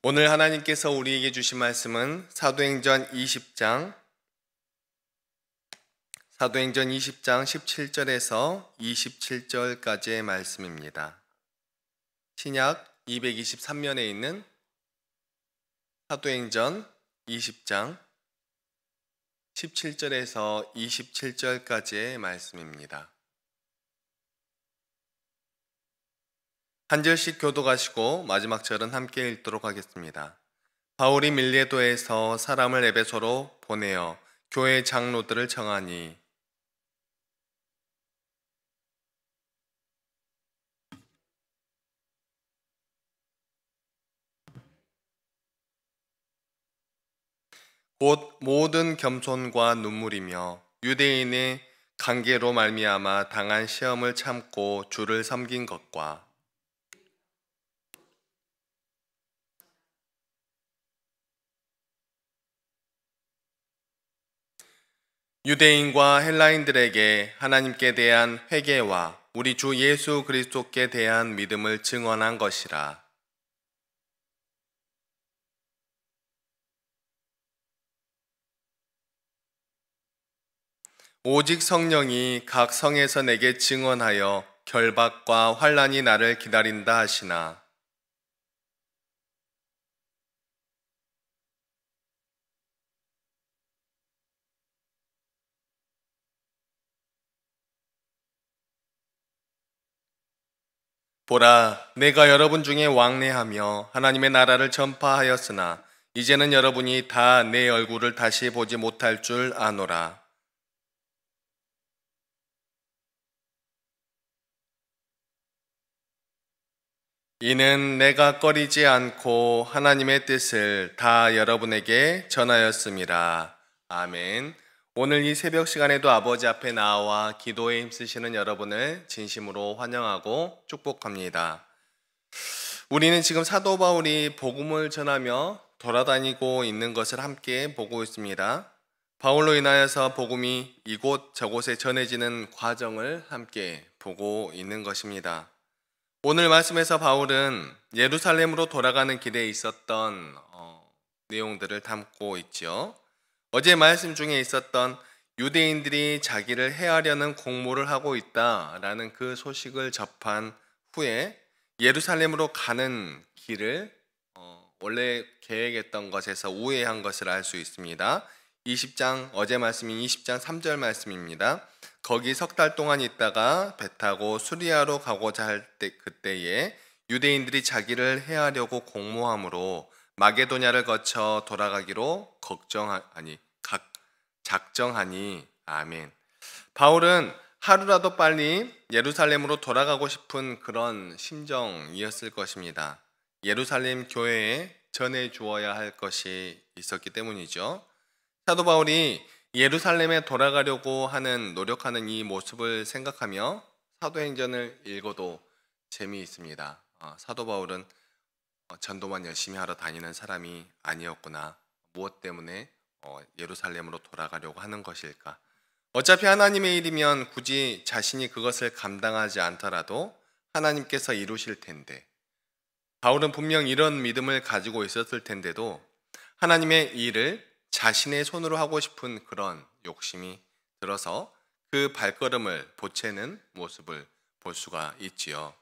오늘 하나님께서 우리에게 주신 말씀은 사도행전 20장 17절에서 27절까지의 말씀입니다. 신약 223면에 있는 사도행전 20장 17절에서 27절까지의 말씀입니다. 한 절씩 교독하시고 마지막 절은 함께 읽도록 하겠습니다. 바울이 밀레도에서 사람을 에베소로 보내어 교회 장로들을 청하니 곧 모든 겸손과 눈물이며 유대인의 관계로 말미암아 당한 시험을 참고 주를 섬긴 것과 유대인과 헬라인들에게 하나님께 대한 회개와 우리 주 예수 그리스도께 대한 믿음을 증언한 것이라. 오직 성령이 각 성에서 내게 증언하여 결박과 환난이 나를 기다린다 하시나 보라, 내가 여러분 중에 왕래하며 하나님의 나라를 전파하였으나 이제는 여러분이 다 내 얼굴을 다시 보지 못할 줄 아노라. 이는 내가 꺼리지 않고 하나님의 뜻을 다 여러분에게 전하였음이라. 아멘. 오늘 이 새벽 시간에도 아버지 앞에 나와 기도에 힘쓰시는 여러분을 진심으로 환영하고 축복합니다. 우리는 지금 사도 바울이 복음을 전하며 돌아다니고 있는 것을 함께 보고 있습니다. 바울로 인하여서 복음이 이곳 저곳에 전해지는 과정을 함께 보고 있는 것입니다. 오늘 말씀에서 바울은 예루살렘으로 돌아가는 길에 있었던 내용들을 담고 있죠. 어제 말씀 중에 있었던 유대인들이 자기를 해하려는 공모를 하고 있다라는 그 소식을 접한 후에 예루살렘으로 가는 길을 원래 계획했던 것에서 우회한 것을 알 수 있습니다. 20장 어제 말씀인 20장 3절 말씀입니다. 거기 석 달 동안 있다가 배 타고 수리아로 가고자 할 때 그때에 유대인들이 자기를 해하려고 공모함으로 마게도냐를 거쳐 돌아가기로 작정하니 아멘. 바울은 하루라도 빨리 예루살렘으로 돌아가고 싶은 그런 심정이었을 것입니다. 예루살렘 교회에 전해 주어야 할 것이 있었기 때문이죠. 사도 바울이 예루살렘에 돌아가려고 노력하는 이 모습을 생각하며 사도행전을 읽어도 재미있습니다. 사도 바울은 전도만 열심히 하러 다니는 사람이 아니었구나. 무엇 때문에 예루살렘으로 돌아가려고 하는 것일까? 어차피 하나님의 일이면 굳이 자신이 그것을 감당하지 않더라도 하나님께서 이루실 텐데, 바울은 분명 이런 믿음을 가지고 있었을 텐데도 하나님의 일을 자신의 손으로 하고 싶은 그런 욕심이 들어서 그 발걸음을 보채는 모습을 볼 수가 있지요.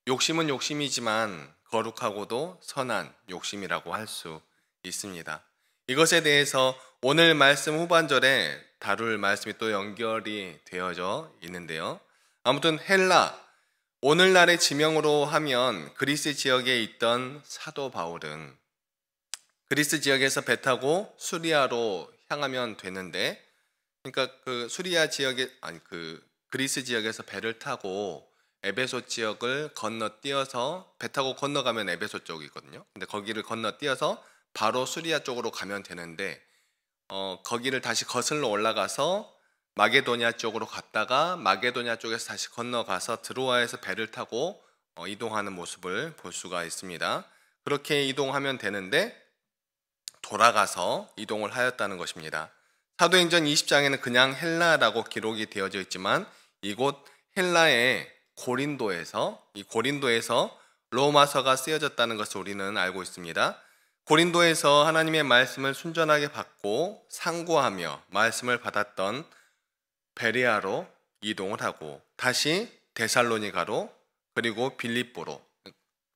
욕심은 욕심이지만 거룩하고도 선한 욕심이라고 할 수 있습니다. 이것에 대해서 오늘 말씀 후반절에 다룰 말씀이 또 연결이 되어져 있는데요. 아무튼 헬라, 오늘날의 지명으로 하면 그리스 지역에 있던 사도 바울은 그리스 지역에서 배 타고 수리아로 향하면 되는데, 그러니까 그리스 지역에서 배를 타고 에베소 지역을 건너뛰어서 배 타고 건너가면 에베소 쪽이거든요. 근데 거기를 건너뛰어서 바로 수리아 쪽으로 가면 되는데 거기를 다시 거슬러 올라가서 마게도냐 쪽으로 갔다가 마게도냐 쪽에서 다시 건너가서 드로아에서 배를 타고 이동하는 모습을 볼 수가 있습니다. 그렇게 이동하면 되는데 돌아가서 이동을 하였다는 것입니다. 사도행전 20장에는 그냥 헬라라고 기록이 되어져 있지만 이곳 헬라의 고린도에서 로마서가 쓰여졌다는 것을 우리는 알고 있습니다. 고린도에서 하나님의 말씀을 순전하게 받고 상고하며 말씀을 받았던 베레아로 이동을 하고 다시 데살로니가로 그리고 빌립보로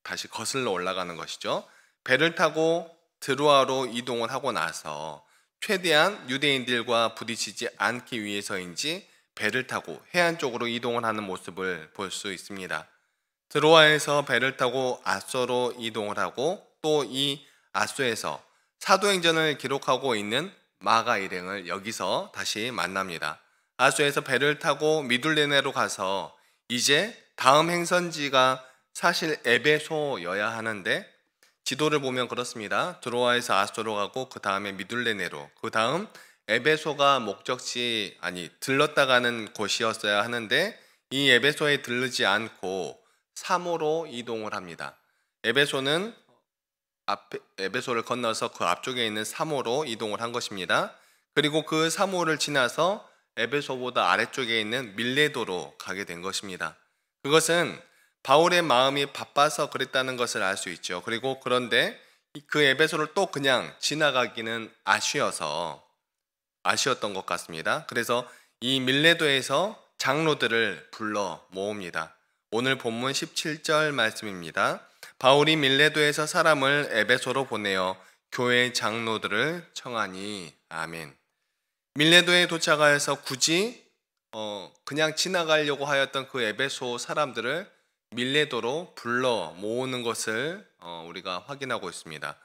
다시 거슬러 올라가는 것이죠. 배를 타고 드로아로 이동을 하고 나서 최대한 유대인들과 부딪히지 않기 위해서인지 배를 타고 해안 쪽으로 이동을 하는 모습을 볼 수 있습니다. 드로아에서 배를 타고 아소로 이동을 하고 또 이 아소에서 사도행전을 기록하고 있는 마가 일행을 여기서 다시 만납니다. 아소에서 배를 타고 미둘레네로 가서 이제 다음 행선지가 사실 에베소여야 하는데 지도를 보면 그렇습니다. 드로아에서 아소로 가고 그 다음에 미둘레네로, 그 다음 에베소가 목적지 들렀다 가는 곳이었어야 하는데 이 에베소에 들르지 않고 사모로 이동을 합니다. 에베소를 건너서 그 앞쪽에 있는 사모로 이동을 한 것입니다. 그리고 그 사모를 지나서 에베소보다 아래쪽에 있는 밀레도로 가게 된 것입니다. 그것은 바울의 마음이 바빠서 그랬다는 것을 알 수 있죠. 그리고 그런데 그 에베소를 또 그냥 지나가기는 아쉬웠던 것 같습니다. 그래서 이 밀레도에서 장로들을 불러 모읍니다. 오늘 본문 17절 말씀입니다. 바울이 밀레도에서 사람을 에베소로 보내어 교회 장로들을 청하니. 아멘. 밀레도에 도착하여서 굳이 그냥 지나가려고 하였던 그 에베소 사람들을 밀레도로 불러 모으는 것을 우리가 확인하고 있습니다.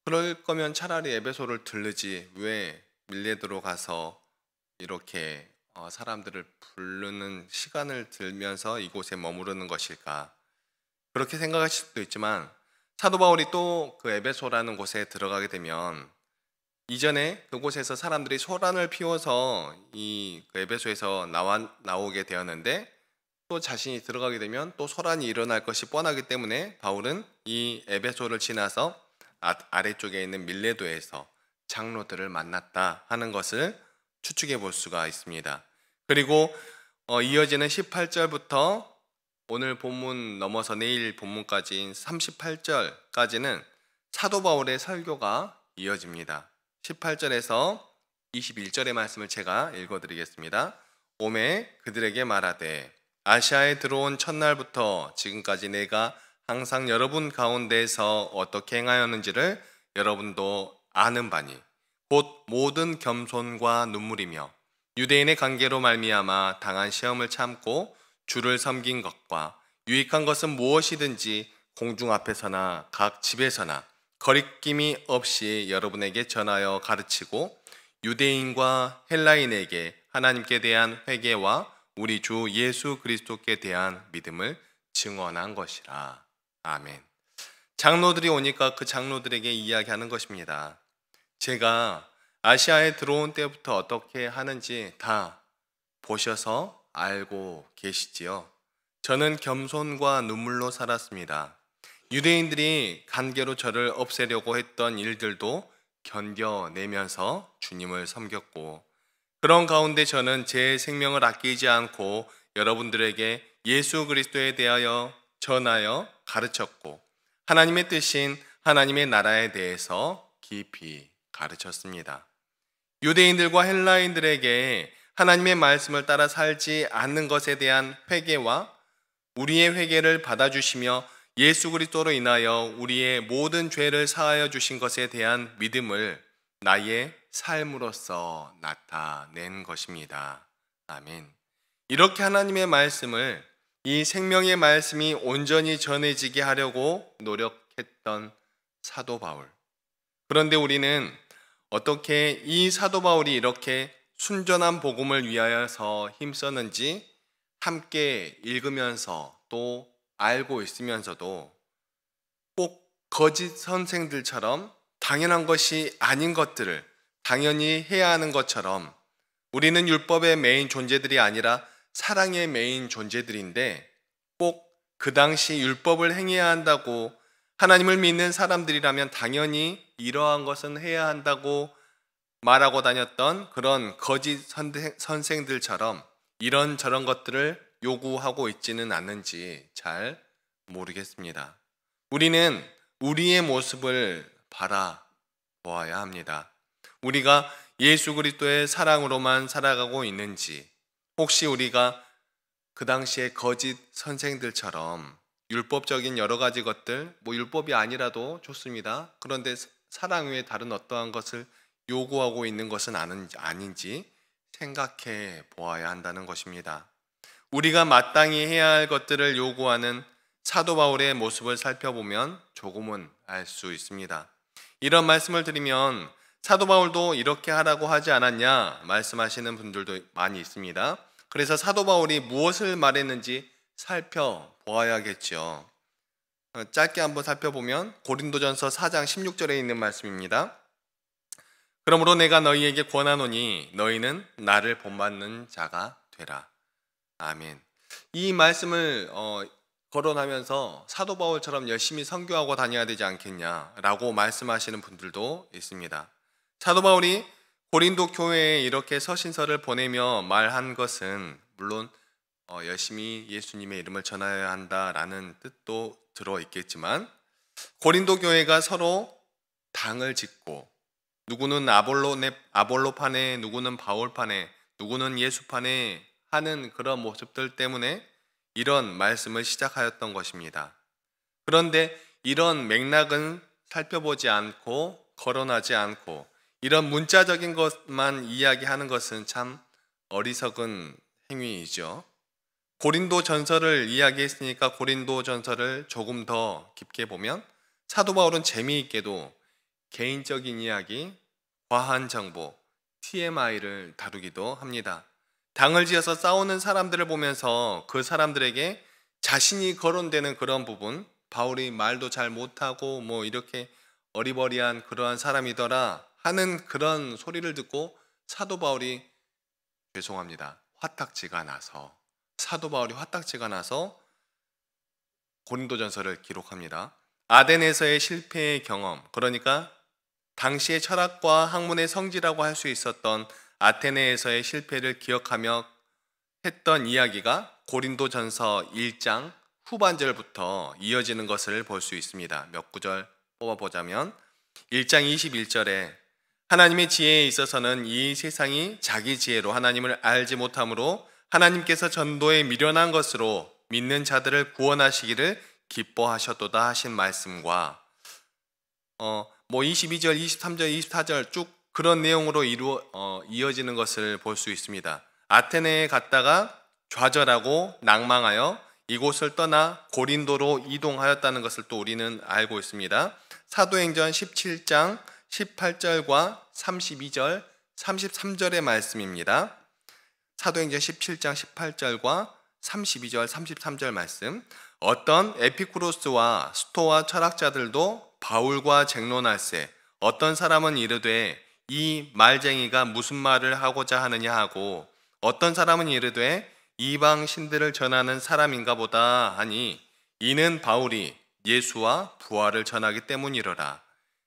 그럴 거면 차라리 에베소를 들르지 왜 밀레도로 가서 이렇게 사람들을 부르는 시간을 들면서 이곳에 머무르는 것일까? 그렇게 생각하실 수도 있지만 사도 바울이 또 그 에베소라는 곳에 들어가게 되면 이전에 그곳에서 사람들이 소란을 피워서 이 에베소에서 나오게 되었는데 또 자신이 들어가게 되면 또 소란이 일어날 것이 뻔하기 때문에 바울은 이 에베소를 지나서 아래쪽에 있는 밀레도에서 장로들을 만났다 하는 것을 추측해 볼 수가 있습니다. 그리고 이어지는 18절부터 오늘 본문 넘어서 내일 본문까지인 38절까지는 사도 바울의 설교가 이어집니다. 18절에서 21절의 말씀을 제가 읽어드리겠습니다. 오매 그들에게 말하되 아시아에 들어온 첫날부터 지금까지 내가 항상 여러분 가운데에서 어떻게 행하였는지를 여러분도 아는 바니 곧 모든 겸손과 눈물이며 유대인의 관계로 말미암아 당한 시험을 참고 주를 섬긴 것과 유익한 것은 무엇이든지 공중 앞에서나 각 집에서나 거리낌이 없이 여러분에게 전하여 가르치고 유대인과 헬라인에게 하나님께 대한 회개와 우리 주 예수 그리스도께 대한 믿음을 증언한 것이라. 아멘. 장로들이 오니까 그 장로들에게 이야기하는 것입니다. 제가 아시아에 들어온 때부터 어떻게 하는지 다 보셔서 알고 계시지요. 저는 겸손과 눈물로 살았습니다. 유대인들이 간계로 저를 없애려고 했던 일들도 견뎌내면서 주님을 섬겼고 그런 가운데 저는 제 생명을 아끼지 않고 여러분들에게 예수 그리스도에 대하여 전하여 가르쳤고 하나님의 뜻인 하나님의 나라에 대해서 깊이 가르쳤습니다. 유대인들과 헬라인들에게 하나님의 말씀을 따라 살지 않는 것에 대한 회개와 우리의 회개를 받아주시며 예수 그리스도로 인하여 우리의 모든 죄를 사하여 주신 것에 대한 믿음을 나의 삶으로서 나타낸 것입니다. 아멘. 이렇게 하나님의 말씀을 이 생명의 말씀이 온전히 전해지게 하려고 노력했던 사도 바울. 그런데 우리는 어떻게 이 사도 바울이 이렇게 순전한 복음을 위하여서 힘썼는지 함께 읽으면서 또 알고 있으면서도 꼭 거짓 선생들처럼 당연한 것이 아닌 것들을 당연히 해야 하는 것처럼 우리는 율법의 메인 존재들이 아니라 사랑의 메인 존재들인데 꼭 그 당시 율법을 행해야 한다고 하나님을 믿는 사람들이라면 당연히 이러한 것은 해야 한다고 말하고 다녔던 그런 거짓 선생들처럼 이런저런 것들을 요구하고 있지는 않는지 잘 모르겠습니다. 우리는 우리의 모습을 바라보아야 합니다. 우리가 예수 그리스도의 사랑으로만 살아가고 있는지, 혹시 우리가 그 당시에 거짓 선생들처럼 율법적인 여러 가지 것들, 율법이 아니라도 좋습니다. 그런데 사랑 외에 다른 어떠한 것을 요구하고 있는 것은 아닌지 생각해 보아야 한다는 것입니다. 우리가 마땅히 해야 할 것들을 요구하는 사도 바울의 모습을 살펴보면 조금은 알 수 있습니다. 이런 말씀을 드리면 사도 바울도 이렇게 하라고 하지 않았냐 말씀하시는 분들도 많이 있습니다. 그래서 사도 바울이 무엇을 말했는지 살펴보아야겠죠. 짧게 한번 살펴보면 고린도전서 4장 16절에 있는 말씀입니다. 그러므로 내가 너희에게 권하노니 너희는 나를 본받는 자가 되라. 아멘. 이 말씀을 거론하면서 사도 바울처럼 열심히 선교하고 다녀야 되지 않겠냐라고 말씀하시는 분들도 있습니다. 사도 바울이 고린도 교회에 이렇게 서신서를 보내며 말한 것은 물론 열심히 예수님의 이름을 전하여야 한다라는 뜻도 들어있겠지만, 고린도 교회가 서로 당을 짓고 누구는 아볼로파네, 누구는 바울파네, 누구는 예수파네 하는 그런 모습들 때문에 이런 말씀을 시작하였던 것입니다. 그런데 이런 맥락은 살펴보지 않고 거론하지 않고 이런 문자적인 것만 이야기하는 것은 참 어리석은 행위이죠. 고린도 전서를 이야기했으니까 고린도 전서를 조금 더 깊게 보면 사도 바울은 재미있게도 개인적인 이야기, 과한 정보, TMI를 다루기도 합니다. 당을 지어서 싸우는 사람들을 보면서 그 사람들에게 자신이 거론되는 그런 부분, 바울이 말도 잘 못하고 이렇게 어리버리한 그러한 사람이더라 하는 그런 소리를 듣고 사도 바울이 사도 바울이 화딱지가 나서 고린도전서를 기록합니다. 아덴에서의 실패의 경험, 그러니까 당시의 철학과 학문의 성지라고 할 수 있었던 아테네에서의 실패를 기억하며 했던 이야기가 고린도전서 1장 후반절부터 이어지는 것을 볼 수 있습니다. 몇 구절 뽑아보자면 1장 21절에 하나님의 지혜에 있어서는 이 세상이 자기 지혜로 하나님을 알지 못하므로 하나님께서 전도에 미련한 것으로 믿는 자들을 구원하시기를 기뻐하셨도다 하신 말씀과 22절, 23절, 24절 쭉 그런 내용으로 이어지는 것을 볼 수 있습니다. 아테네에 갔다가 좌절하고 낭망하여 이곳을 떠나 고린도로 이동하였다는 것을 또 우리는 알고 있습니다. 사도행전 17장 18절과 32절, 33절의 말씀입니다. 사도행전 17장 18절과 32절, 33절 말씀. 어떤 에피쿠로스와 스토아 철학자들도 바울과 쟁론할세 어떤 사람은 이르되 이 말쟁이가 무슨 말을 하고자 하느냐 하고 어떤 사람은 이르되 이방 신들을 전하는 사람인가 보다 하니 이는 바울이 예수와 부활을 전하기 때문이로라.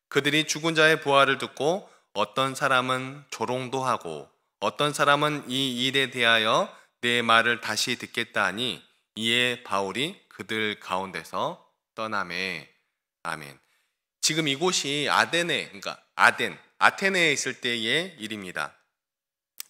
그들이 죽은 자의 부활을 듣고 어떤 사람은 조롱도 하고 어떤 사람은 이 일에 대하여 내 말을 다시 듣겠다 하니 이에 바울이 그들 가운데서 떠나매. 아멘. 지금 이곳이 아테네에 있을 때의 일입니다.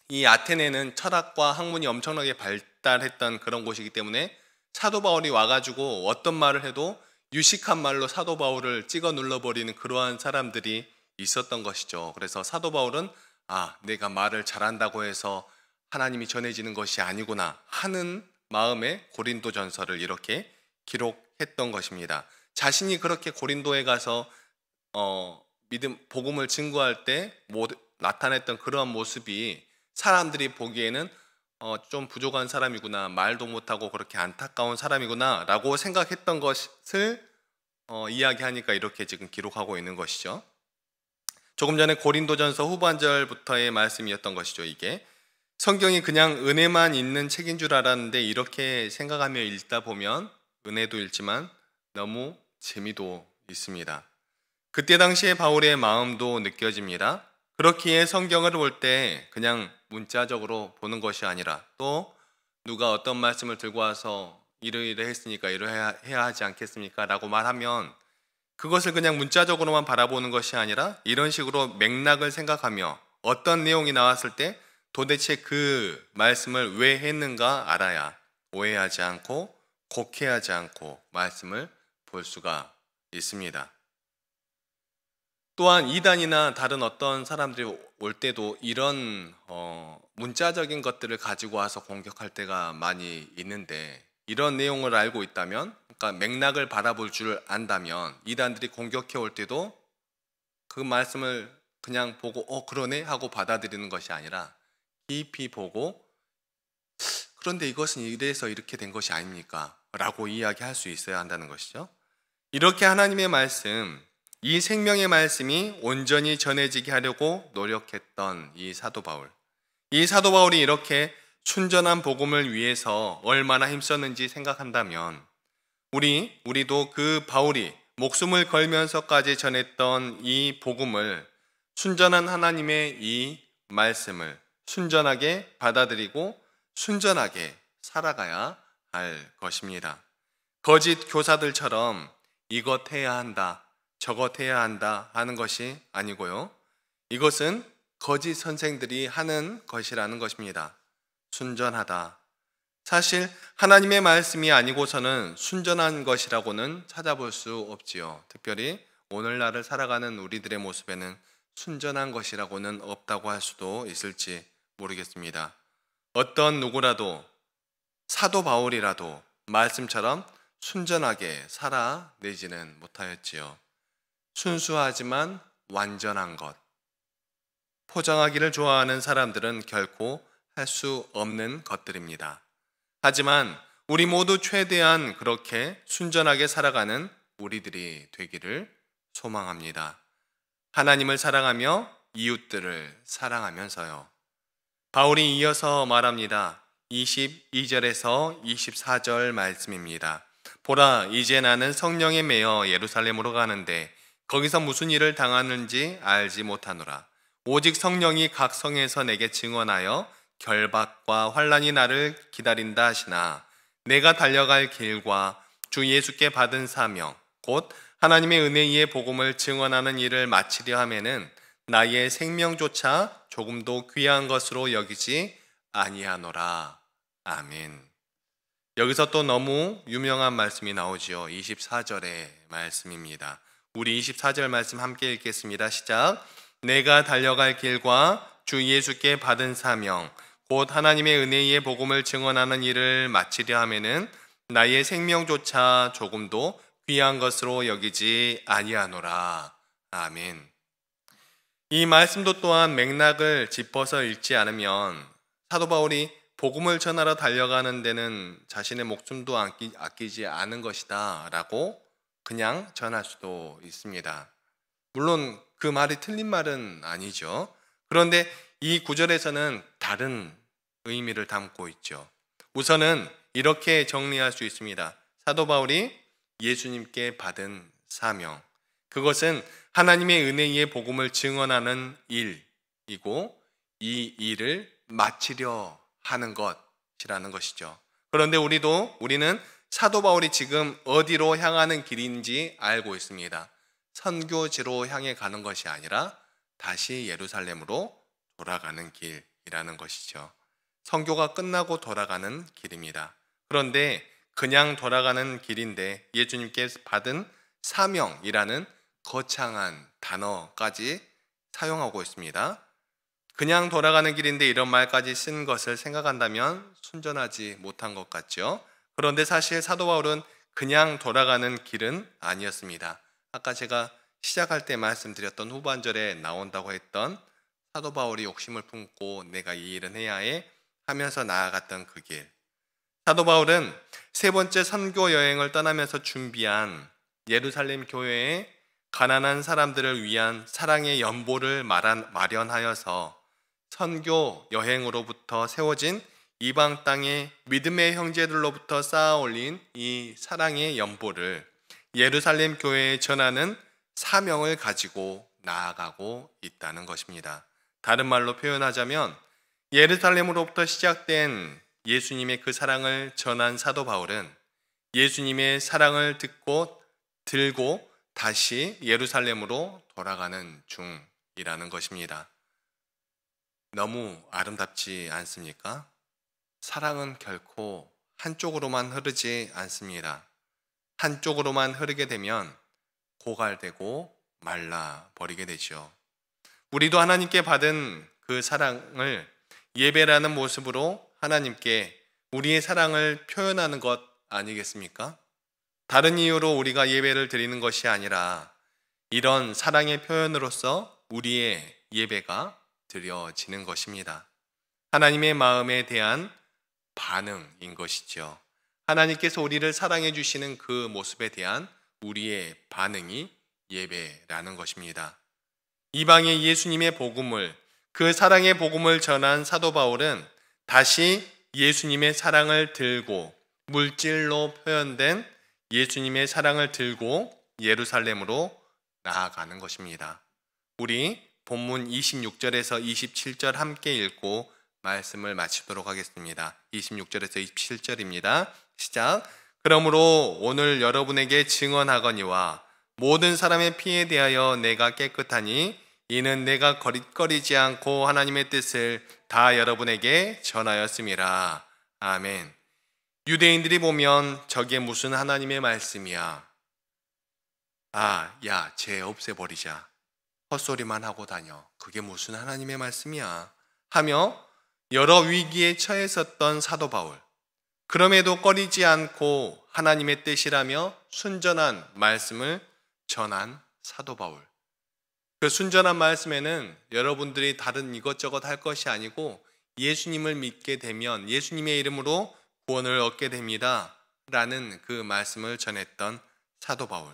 이 아테네는 철학과 학문이 엄청나게 발달했던 그런 곳이기 때문에 사도 바울이 와가지고 어떤 말을 해도 유식한 말로 사도 바울을 찍어 눌러버리는 그러한 사람들이 있었던 것이죠. 그래서 사도 바울은 내가 말을 잘한다고 해서 하나님이 전해지는 것이 아니구나 하는 마음에 고린도전서를 이렇게 기록했던 것입니다. 자신이 그렇게 고린도에 가서 복음을 증거할 때 나타냈던 그런 모습이 사람들이 보기에는 좀 부족한 사람이구나, 말도 못하고 그렇게 안타까운 사람이구나 라고 생각했던 것을 이야기하니까 이렇게 지금 기록하고 있는 것이죠. 조금 전에 고린도전서 후반절부터의 말씀이었던 것이죠. 이게 성경이 그냥 은혜만 있는 책인 줄 알았는데 이렇게 생각하며 읽다 보면 은혜도 읽지만 너무 재미도 있습니다. 그때 당시에 바울의 마음도 느껴집니다. 그렇기에 성경을 볼 때 그냥 문자적으로 보는 것이 아니라 또 누가 어떤 말씀을 들고 와서 이러이러 했으니까 이러해야 하지 않겠습니까? 라고 말하면 그것을 그냥 문자적으로만 바라보는 것이 아니라 이런 식으로 맥락을 생각하며 어떤 내용이 나왔을 때 도대체 그 말씀을 왜 했는가 알아야 오해하지 않고 곡해하지 않고 말씀을 볼 수가 있습니다. 또한 이단이나 다른 어떤 사람들이 올 때도 이런 문자적인 것들을 가지고 와서 공격할 때가 많이 있는데, 이런 내용을 알고 있다면, 그러니까 맥락을 바라볼 줄 안다면 이단들이 공격해 올 때도 그 말씀을 그냥 보고 그러네 하고 받아들이는 것이 아니라 깊이 보고, 그런데 이것은 이래서 이렇게 된 것이 아닙니까? 라고 이야기할 수 있어야 한다는 것이죠. 이렇게 하나님의 말씀, 이 생명의 말씀이 온전히 전해지게 하려고 노력했던 이 사도 바울. 이 사도 바울이 이렇게 순전한 복음을 위해서 얼마나 힘썼는지 생각한다면 우리도 그 바울이 목숨을 걸면서까지 전했던 이 복음을, 순전한 하나님의 이 말씀을 순전하게 받아들이고 순전하게 살아가야 할 것입니다. 거짓 교사들처럼 이것 해야 한다, 저것 해야 한다 하는 것이 아니고요. 이것은 거짓 선생들이 하는 것이라는 것입니다. 순전하다. 사실 하나님의 말씀이 아니고서는 순전한 것이라고는 찾아볼 수 없지요. 특별히 오늘날을 살아가는 우리들의 모습에는 순전한 것이라고는 없다고 할 수도 있을지 모르겠습니다. 어떤 누구라도, 사도 바울이라도 말씀처럼 순전하게 살아내지는 못하였지요. 순수하지만 완전한 것, 포장하기를 좋아하는 사람들은 결코 할 수 없는 것들입니다. 하지만 우리 모두 최대한 그렇게 순전하게 살아가는 우리들이 되기를 소망합니다. 하나님을 사랑하며 이웃들을 사랑하면서요. 바울이 이어서 말합니다. 22절에서 24절 말씀입니다. 보라, 이제 나는 성령에 매여 예루살렘으로 가는데 거기서 무슨 일을 당하는지 알지 못하노라. 오직 성령이 각 성에서 내게 증언하여 결박과 환난이 나를 기다린다 하시나, 내가 달려갈 길과 주 예수께 받은 사명 곧 하나님의 은혜의 복음을 증언하는 일을 마치려 하면은 나의 생명조차 조금도 귀한 것으로 여기지 아니하노라. 아멘. 여기서 또 너무 유명한 말씀이 나오지요. 24절의 말씀입니다. 우리 24절 말씀 함께 읽겠습니다. 시작. 내가 달려갈 길과 주 예수께 받은 사명 곧 하나님의 은혜의 복음을 증언하는 일을 마치려 하면은 나의 생명조차 조금도 귀한 것으로 여기지 아니하노라. 아멘. 이 말씀도 또한 맥락을 짚어서 읽지 않으면 사도 바울이 복음을 전하러 달려가는 데는 자신의 목숨도 아끼지 않은 것이다 라고 그냥 전할 수도 있습니다. 물론 그 말이 틀린 말은 아니죠. 그런데 이 구절에서는 다른 의미를 담고 있죠. 우선은 이렇게 정리할 수 있습니다. 사도 바울이 예수님께 받은 사명, 그것은 하나님의 은혜의 복음을 증언하는 일이고 이 일을 마치려 하는 것이라는 것이죠. 그런데 우리는 사도 바울이 지금 어디로 향하는 길인지 알고 있습니다. 선교지로 향해 가는 것이 아니라 다시 예루살렘으로 돌아가는 길이라는 것이죠. 선교가 끝나고 돌아가는 길입니다. 그런데 그냥 돌아가는 길인데 예수님께 받은 사명이라는 거창한 단어까지 사용하고 있습니다. 그냥 돌아가는 길인데 이런 말까지 쓴 것을 생각한다면 순전하지 못한 것 같죠. 그런데 사실 사도 바울은 그냥 돌아가는 길은 아니었습니다. 아까 제가 시작할 때 말씀드렸던 후반절에 나온다고 했던 사도 바울이 욕심을 품고 내가 이 일은 해야 해 하면서 나아갔던 그 길. 사도 바울은 세 번째 선교 여행을 떠나면서 준비한 예루살렘 교회에 가난한 사람들을 위한 사랑의 연보를 마련하여서 선교 여행으로부터 세워진 이방 땅의 믿음의 형제들로부터 쌓아 올린 이 사랑의 연보를 예루살렘 교회에 전하는 사명을 가지고 나아가고 있다는 것입니다. 다른 말로 표현하자면 예루살렘으로부터 시작된 예수님의 그 사랑을 전한 사도 바울은 예수님의 사랑을 들고 다시 예루살렘으로 돌아가는 중이라는 것입니다. 너무 아름답지 않습니까? 사랑은 결코 한쪽으로만 흐르지 않습니다. 한쪽으로만 흐르게 되면 고갈되고 말라버리게 되죠. 우리도 하나님께 받은 그 사랑을 예배라는 모습으로 하나님께 우리의 사랑을 표현하는 것 아니겠습니까? 다른 이유로 우리가 예배를 드리는 것이 아니라 이런 사랑의 표현으로서 우리의 예배가 드려지는 것입니다. 하나님의 마음에 대한 반응인 것이죠. 하나님께서 우리를 사랑해 주시는 그 모습에 대한 우리의 반응이 예배라는 것입니다. 이방의 예수님의 복음을, 그 사랑의 복음을 전한 사도 바울은 다시 예수님의 사랑을 들고, 물질로 표현된 예수님의 사랑을 들고 예루살렘으로 나아가는 것입니다. 우리 본문 26절에서 27절 함께 읽고 말씀을 마치도록 하겠습니다. 26절에서 27절입니다. 시작. 그러므로 오늘 여러분에게 증언하거니와 모든 사람의 피에 대하여 내가 깨끗하니 이는 내가 거릿거리지 않고 하나님의 뜻을 다 여러분에게 전하였음이라. 아멘. 유대인들이 보면 저게 무슨 하나님의 말씀이야. 야, 죄 없애버리자. 헛소리만 하고 다녀. 그게 무슨 하나님의 말씀이야. 하며 여러 위기에 처했었던 사도 바울. 그럼에도 꺼리지 않고 하나님의 뜻이라며 순전한 말씀을 전한 사도 바울. 그 순전한 말씀에는 여러분들이 다른 이것저것 할 것이 아니고 예수님을 믿게 되면 예수님의 이름으로 구원을 얻게 됩니다. 라는 그 말씀을 전했던 사도 바울.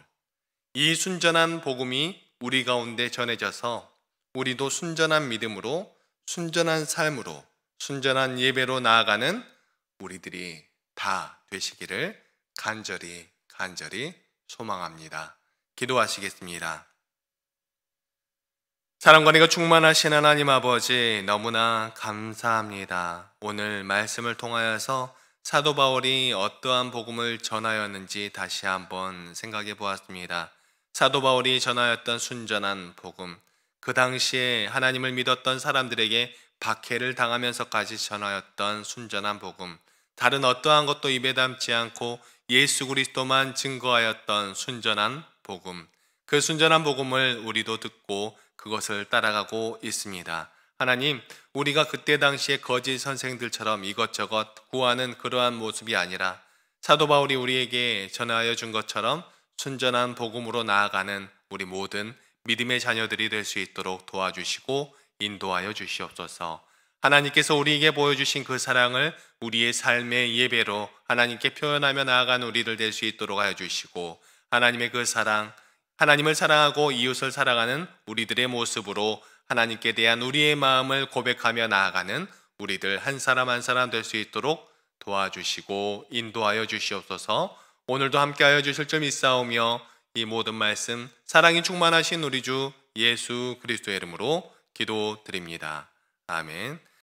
이 순전한 복음이 우리 가운데 전해져서 우리도 순전한 믿음으로, 순전한 삶으로, 순전한 예배로 나아가는 우리들이 다 되시기를 간절히 소망합니다. 기도하시겠습니다. 사랑과 은혜가 충만하신 하나님 아버지, 너무나 감사합니다. 오늘 말씀을 통하여서 사도 바울이 어떠한 복음을 전하였는지 다시 한번 생각해 보았습니다. 사도 바울이 전하였던 순전한 복음, 그 당시에 하나님을 믿었던 사람들에게 박해를 당하면서까지 전하였던 순전한 복음, 다른 어떠한 것도 입에 담지 않고 예수 그리스도만 증거하였던 순전한 복음, 그 순전한 복음을 우리도 듣고 그것을 따라가고 있습니다. 하나님, 우리가 그때 당시에 거짓 선생들처럼 이것저것 구하는 그러한 모습이 아니라 사도 바울이 우리에게 전하여 준 것처럼 순전한 복음으로 나아가는 우리 모든 믿음의 자녀들이 될 수 있도록 도와주시고 인도하여 주시옵소서. 하나님께서 우리에게 보여주신 그 사랑을 우리의 삶의 예배로 하나님께 표현하며 나아가는 우리들 될 수 있도록 하여 주시고, 하나님의 그 사랑, 하나님을 사랑하고 이웃을 사랑하는 우리들의 모습으로 하나님께 대한 우리의 마음을 고백하며 나아가는 우리들 한 사람 한 사람 될 수 있도록 도와주시고 인도하여 주시옵소서. 오늘도 함께하여 주실 점 있사오며 이 모든 말씀 사랑이 충만하신 우리 주 예수 그리스도의 이름으로 기도드립니다. 아멘.